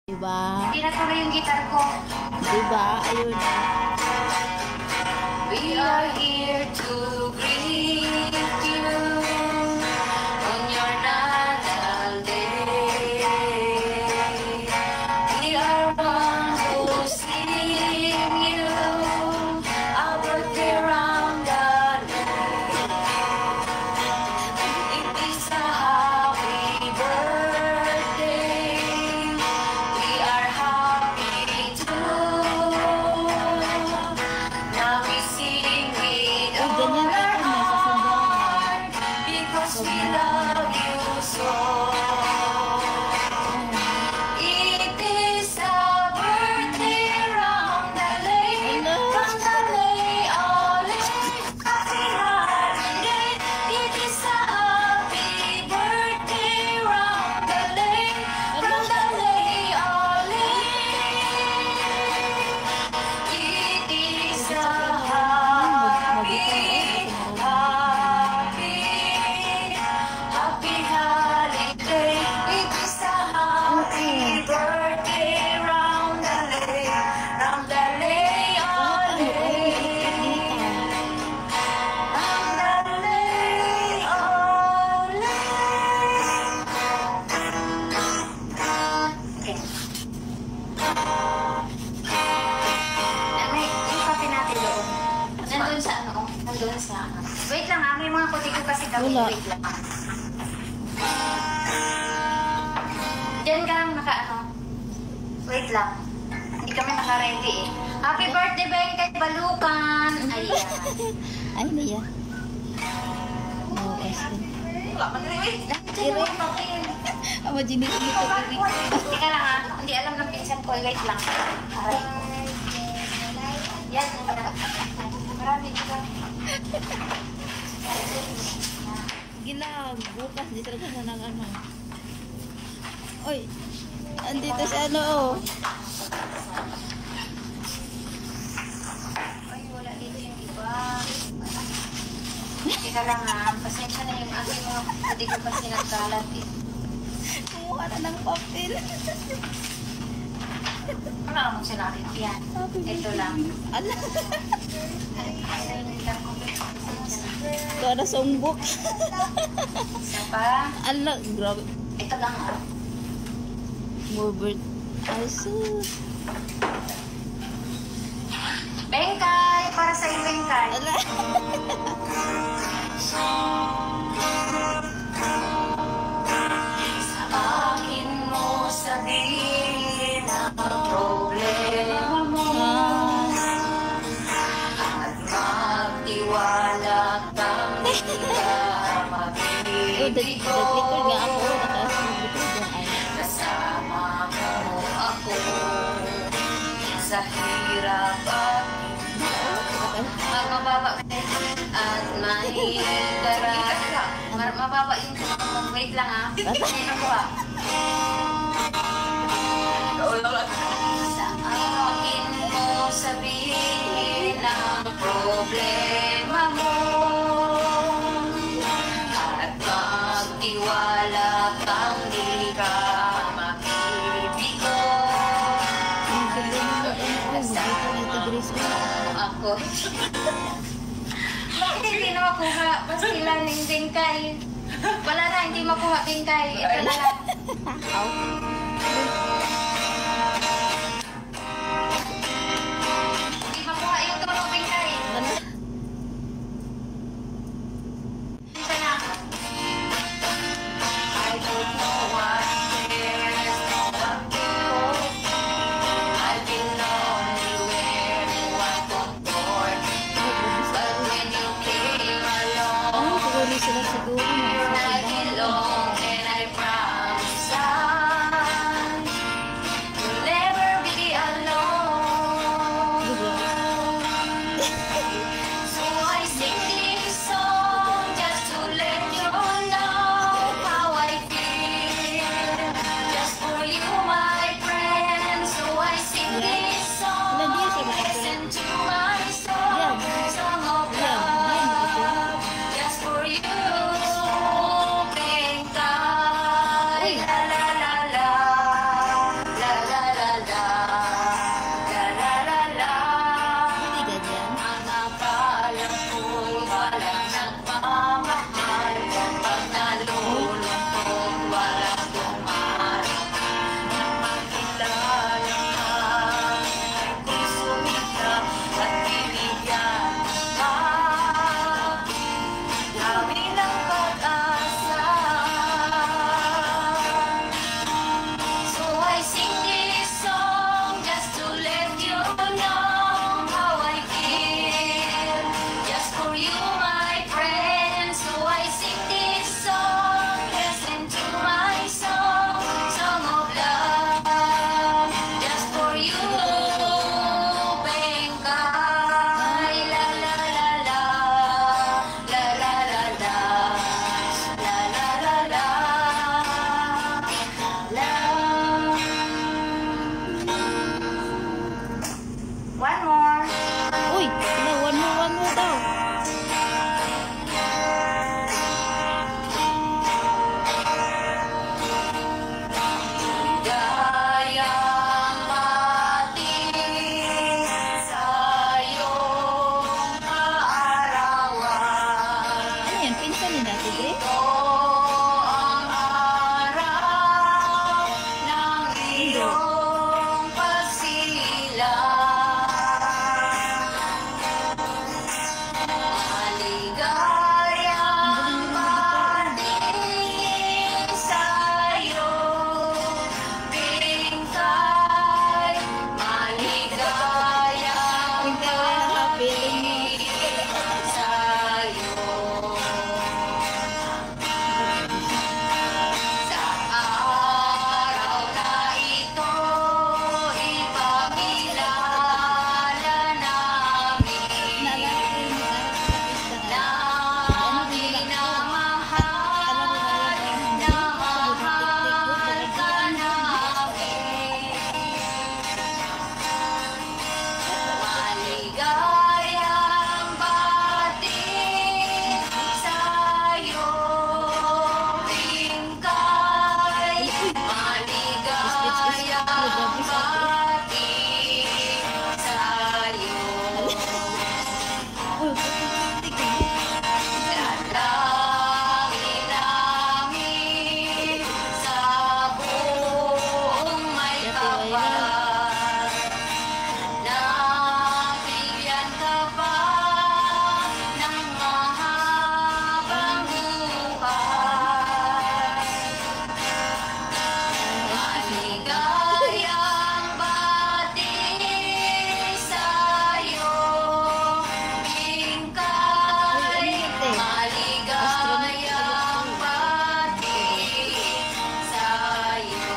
Diba? Hindi na tuloy yung gitar ko. Diba? Ayun. We are here to greet you on your natal day. We are one to sing you a birthday round the day. It is a happy birthday. We are happy too. Now we sing with all our heart because we love you so. It is a birthday round the lane, round the lane, all happy holiday. It is a happy birthday round the lane, round the lane, all it is a happy, happy holiday. It is a happy birthday round the lane, all round the lane, all okay. Nanay, yung kape natin doon. Nandun sa ano? Nandun sa ano? Wait lang may mga kutigo kasi kami. Wala. Wait lang. Diyan ka lang naka-ano? Wait lang. Hindi kami naka-ready eh. Happy birthday, Ben, kay Balukan! Ayan. Ay, Nia. No, question. Wala man rin. Wait lang, dyan yung papel. Ama, ginis dito. Teka lang Hindi alam ng pinsan ko. Wait lang. Aray. Yan. Marami ka. Gilag. Bukas, dito ka na ng ano. Oy, andito si ano, oh. Ay, wala dito yung iba. Teka lang pasensya na yung aking mga hindi ko kasi nagkalat eh. Kumuha na ng papel. Wala namang sinalit yan. Ito lang. Ala. Ay, yung ilang ko. Pasensya na. Ito na sumbok. Isa pa. Ala, grabe. Ito lang Morbid. Ay, sus. Bengkay! Para sa'yo, Bengkay. Ala. Sa akin mo sabihin ang problema mo at magtiwala kang hindi ka Oh, mabibigo. nag-record nga ako. Naka-record nga ay. Kasama mo ako sa hirap at mababa at mahirap. Mababa yung wait lang Ayun ako Sa akin mo sabihin ang problema mo at magtiwala kang di ka makibigo. Ako. Bakit hindi na makuha? Basta ilan yung bingkay. Wala na, hindi makuha bingkay. Ito na lang. Hindi makuha yung tulong bingkay. Ito na. I don't know what there's no one to I've been lonely where no one comfort. But when you came along, Siguro sila siguro. I belong and I promise iyong pagsilang. Maligayang patingin sa'yo, bingkay. Maligayang patingin sa'yo. Sa araw na ito, ipakilala namin na minamahal na mahal ka namin. Maligayang bating sa'yo, bingkay. Maligayang bating sa'yo. Dalangin namin sa buong may kapal, na bigyan ka pa ng mahabang buhay. Maligayang bating sa'yo, bingkay. Maligayang bating sa'yo.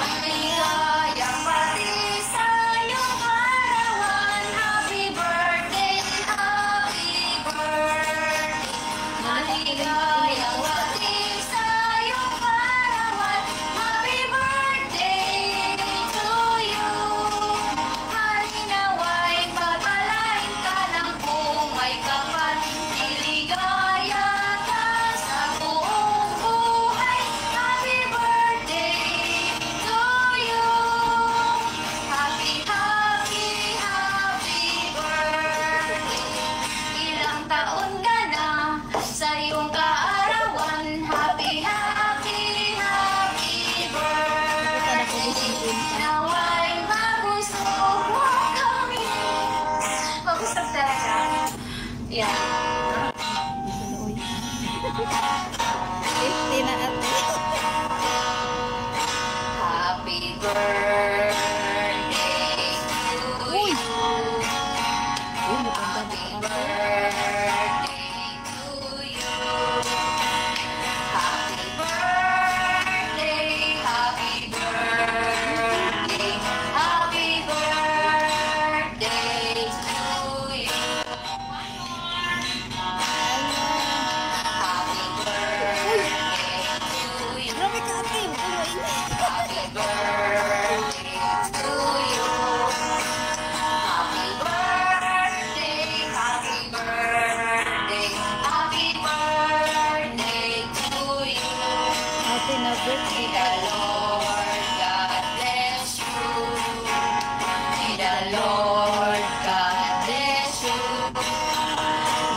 Maligayang bating sa'yo, Karawan. Happy birthday, happy birthday. Maligayang bating sa'yo, Karawan. Happy birthday to you. Halinawa'y pagpalain ka ng buong may kapal. Iligaya ka sa buong buhay. Happy birthday to you. Happy, happy, happy birthday. Ilang taon ka na sa iyong kaarawan. Happy, happy, happy birthday. Nawa'y magusto mo kami. Magusto talaga. Yeah. 50 na ate. Happy birthday to you. Happy birthday to you. Happy birthday, happy birthday, happy birthday to you. Happy birthday to you. Grabe ka ate. Happy birthday to you. Happy birthday, happy birthday, happy birthday to you. Ate na birthday May the ka. Lord God bless you. May the Lord God bless you.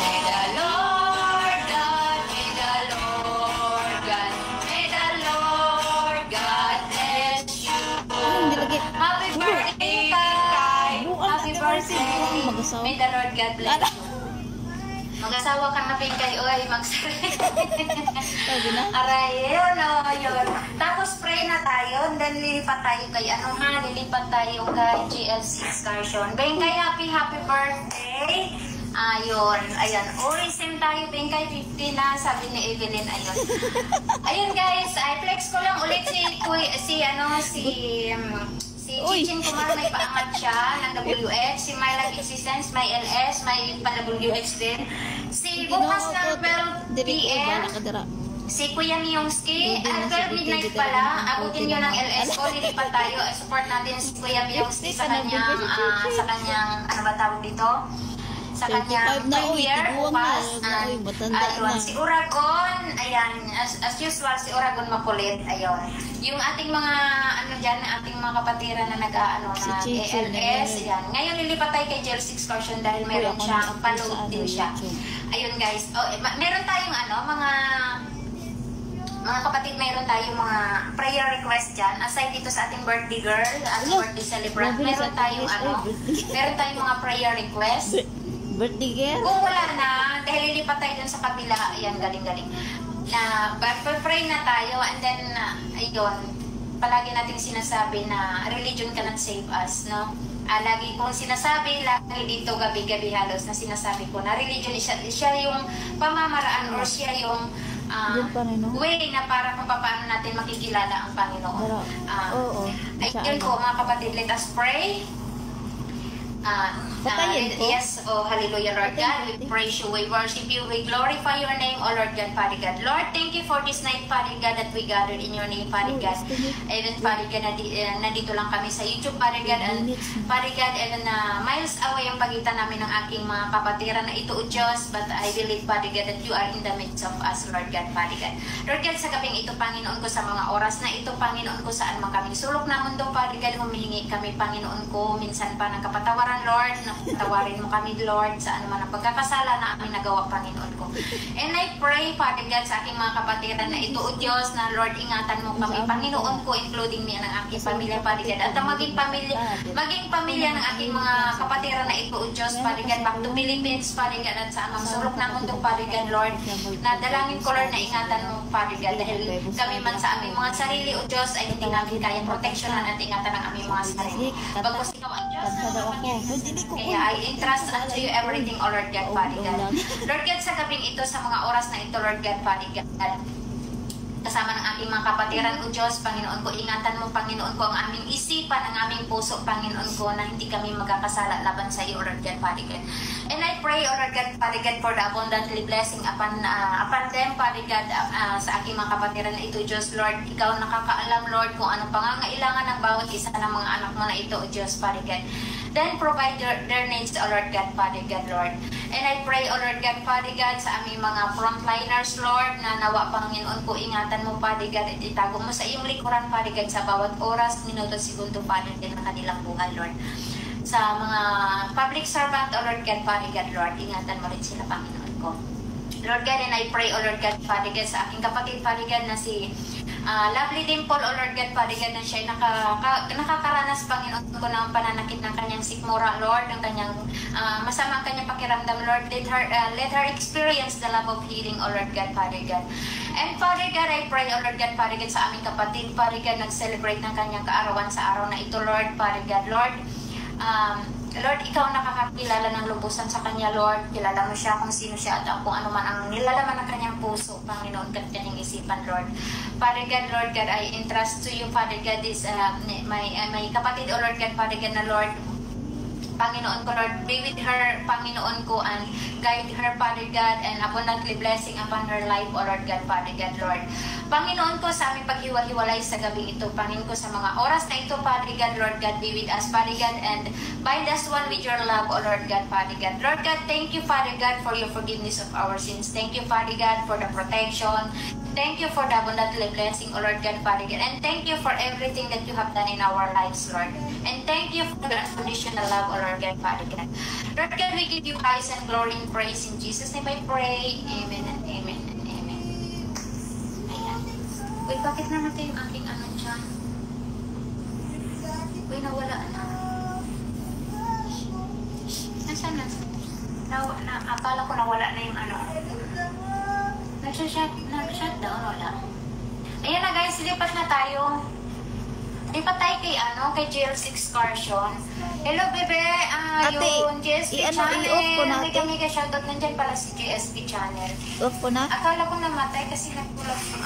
May the Lord God, may the Lord God, may the Lord God bless you. Hindi lagi. Happy birthday, Kay! Happy birthday! Mag-asawa. May the Lord God bless you. Mag-asawa ka na, Pinkay. Uy, mag-sarili. Sabi na. Aray, yun o, yun. Tapos pray na tayo, then lilipat tayo kay lilipat tayo kay GLC Excursion. Pinkay, happy birthday! Ayun, ayan. Uy, same tayo, Pinkay, 50 na, sabi ni Evelyn, ayun. Ayun guys, I flex ko lang ulit si Uy. Chichin Kumar, may paangat siya ng WX. Si My Life Existence, may LS, may pa-WX din. Si bukas na, pero PM, si Kuya Miyongski, at 12 midnight pala, abutin nyo ng LS ko, lilipat tayo. Support natin si Kuya Miyongski sa kanyang, ano ba tawag dito? Sa kanyang 35 na, uy, premiere, tiguan na, bukas. uy, matanda Ayun, na. si Uragon, ayan, as usual, si Uragon makulit, ayun. Yung ating mga, ating mga kapatiran na Si na Chichi, ALS, na ayan. Ngayon, lilipat tayo kay GLC Excursion dahil meron Uy, ako siyang na- paload sa din siya. YouTube. Ayun guys, meron tayong mga mga kapatid, mayroon tayong mga prayer request dyan. Aside dito sa ating birthday girl, ating birthday celebrant, meron tayong meron tayong mga prayer request. Birthday girl? Kung wala na, dahil lilipat tayo dun sa kabila, ayan, galing-galing. Pray na tayo, and then, ayun, palagi nating sinasabi na religion cannot save us, no? Lagi kong sinasabi, lagi dito gabi-gabi halos na sinasabi ko na religion siya yung pamamaraan or siya yung way na para kung paano natin makikilala ang Panginoon. Ayun po mga kapatid, let us pray. Yes, oh hallelujah, Lord God, we praise you, we worship you, we glorify your name, oh Lord God, Father God. Lord, thank you for this night, Father God, that we gathered in your name, Father God. Even Father God, nandito lang kami sa YouTube, Father God, and Father God, even miles away ang pagitan namin ng aking mga kapatiran na ito, O Diyos, but I believe, Father God, that you are in the midst of us, Lord God, Father God. Lord God, sa gabing ito, Panginoon ko, sa mga oras na ito, Panginoon ko, saan man kaming sulok na mundo, Father God, humihingi kami, Panginoon ko, minsan pa ng kapatawaran, Lord, na tawarin mo kami, Lord, sa ano man ang pagkakasala na aming nagawa, Panginoon ko. And I pray, Father God, sa aking mga kapatiran na ito, O Diyos, na Lord, ingatan mo kami, Panginoon ko, including me ng aking pamilya, Father God, at ang maging pamilya ng aking mga kapatiran na ito, O Diyos, Father God, back to Philippines, Father God, at sa amang sulok ng mundo, Father God, Lord, na dalangin ko, Lord, na ingatan mo, Father God, dahil kami man sa aming mga sarili, O Diyos, ay hindi namin kaya proteksyonan at ingatan ang aming mga sarili. Bagos ikaw ang Diyos, kaya I entrust unto you everything, O Lord God, Father God. Lord God, sa gabing ito, sa mga oras na ito, Lord God, Father God, kasama ng aking mga kapatiran, O Diyos, Panginoon ko, ingatan mo, Panginoon ko, ang aming isipan, ang aming puso, Panginoon ko, na hindi kami magkakasala laban sa iyo, O Lord God, Father God. And I pray, O Lord God, Father God, for the abundantly blessing upon them, Father God, sa aking mga kapatiran na ito, Diyos, Lord, ikaw nakakaalam, Lord, kung anong pangangailangan ng bawat isa ng mga anak mo na ito, O Diyos, Father God. Then provide their needs, O Lord God, Father God, Lord. And I pray, O Lord God, Father God, sa aming mga frontliners, Lord, na nawa, Panginoon ko, ingatan mo, Father God, at itago mo sa iyong likuran, Father God, sa bawat oras, minuto, segundo, Father God, ng kanilang buhay, Lord. Sa mga public servant, O Lord God, Father God, Lord, ingatan mo rin sila, Panginoon ko. Lord God, and I pray, O Lord God, Father God, sa aking kapatid, Father God, na si Lovely Dimple, O Lord God, Father God, na siya nakakaranas, Panginoon ko, ng pananakit ng kanyang sikmura, Lord, ng kanyang masamang kanyang pakiramdam, Lord. Let her experience the love of healing, O Lord God, Father God. And Father God, I pray, O Lord God, Father God, sa aming kapatid, Father God, nag-celebrate ng kanyang kaarawan sa araw na ito, Lord, Father God, Lord. Lord, ikaw nakakakilala ng lubusan sa kanya, Lord. Kilala mo siya kung sino siya at kung ano man ang nilalaman ng kanyang puso, Panginoon, at kanyang isipan, Lord. Father God, Lord God, I entrust to you, Father God, this, my kapatid, O Lord God, Father God, na Lord, Panginoon ko, Lord, be with her, Panginoon ko, and guide her, Father God, and abundantly blessing upon her life, O Lord God, Father God, Lord. Panginoon ko, sa aming paghiwa-hiwalay sa gabi ito, Panginoon ko, sa mga oras na ito, Father God, Lord God, be with us, Father God, and bind us one with your love, O Lord God, Father God. Lord God, thank you, Father God, for your forgiveness of our sins. Thank you, Father God, for the protection. Thank you for the abundantly blessing, O Lord God, Father God. And thank you for everything that you have done in our lives, Lord. And thank you for the unconditional love, O Lord God, Father God. Lord God, we give you praise and glory and praise. In Jesus' name I pray. Amen and amen and amen. Ayan. Uy, bakit namatay yung aking ano dyan? Uy, nawala na. Nasaan na? Akala ko nawala na yung ano. Nag-shutdown, wala. Ayan na guys, lipat na tayo. Lipat tayo kay kay GL's Excursion. Hello bebe, yung GSP channel. I-off ko na, ate. May shoutout nandyan pala si GSP channel. Off ko na? Akala ko namatay kasi nagpulap yung